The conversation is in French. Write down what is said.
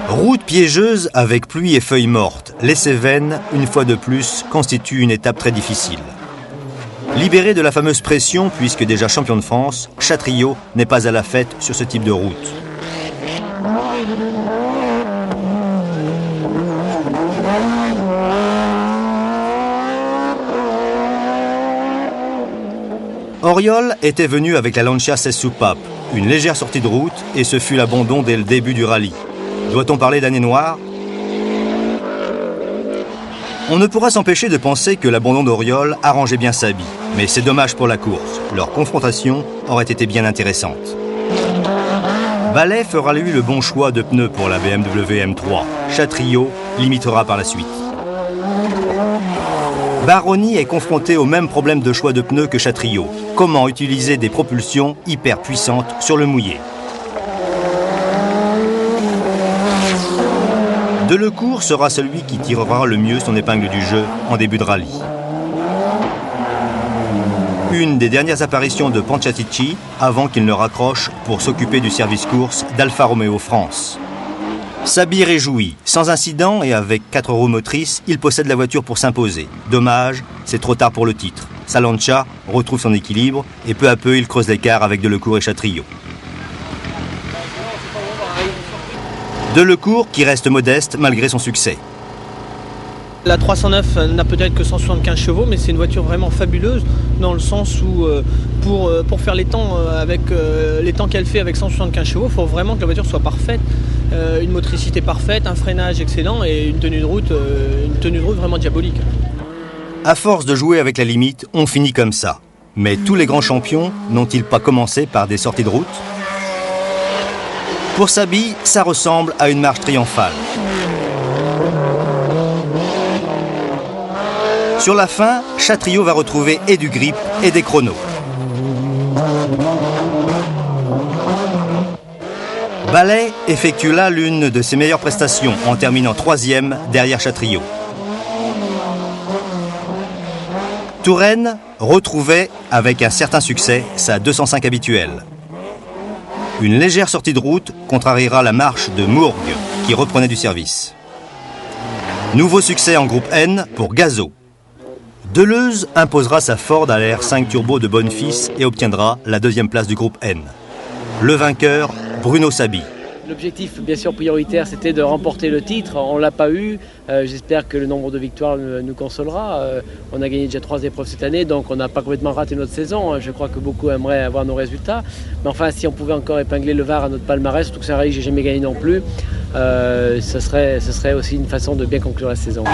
Route piégeuse avec pluie et feuilles mortes, les Cévennes, une fois de plus, constituent une étape très difficile. Libéré de la fameuse pression, puisque déjà champion de France, Chatriot n'est pas à la fête sur ce type de route. Auriol était venu avec la Lancia 16 soupapes, une légère sortie de route, et ce fut l'abandon dès le début du rallye. Doit-on parler d'année noire ? On ne pourra s'empêcher de penser que l'abandon d'Auriol arrangeait bien Saby, mais c'est dommage pour la course. Leur confrontation aurait été bien intéressante. Ballet fera lui le bon choix de pneus pour la BMW M3. Chatriot limitera par la suite. Baroni est confronté au même problème de choix de pneus que Chatriot. Comment utiliser des propulsions hyper puissantes sur le mouillé? Delecourt sera celui qui tirera le mieux son épingle du jeu en début de rallye. Une des dernières apparitions de Panciatici avant qu'il ne raccroche pour s'occuper du service course d'Alfa Romeo France. Saby réjouit. Sans incident et avec 4 roues motrices, il possède la voiture pour s'imposer. Dommage, c'est trop tard pour le titre. Sa Lancia retrouve son équilibre et peu à peu, il creuse l'écart avec Delecourt et Chatriot. Delecourt qui reste modeste malgré son succès. La 309 n'a peut-être que 175 chevaux, mais c'est une voiture vraiment fabuleuse dans le sens où pour faire les temps avec les temps qu'elle fait avec 175 chevaux, il faut vraiment que la voiture soit parfaite, une motricité parfaite, un freinage excellent et une tenue de route vraiment diabolique. À force de jouer avec la limite, on finit comme ça. Mais tous les grands champions n'ont-ils pas commencé par des sorties de route ? Pour Saby, ça ressemble à une marche triomphale. Sur la fin, Chatriot va retrouver et du grip et des chronos. Ballet effectue là l'une de ses meilleures prestations en terminant 3e derrière Chatriot. Touraine retrouvait avec un certain succès sa 205 habituelle. Une légère sortie de route contrariera la marche de Mourgue qui reprenait du service. Nouveau succès en groupe N pour Gazot. Deleuze imposera sa Ford à l'air 5 turbo de Bonnefils et obtiendra la 2e place du groupe N. Le vainqueur, Bruno Saby. L'objectif, bien sûr, prioritaire, c'était de remporter le titre. On ne l'a pas eu. J'espère que le nombre de victoires nous consolera. On a gagné déjà 3 épreuves cette année, donc on n'a pas complètement raté notre saison. Je crois que beaucoup aimeraient avoir nos résultats. Mais enfin, si on pouvait encore épingler le Var à notre palmarès, surtout que c'est un rallye que je n'ai jamais gagné non plus, ce serait aussi une façon de bien conclure la saison.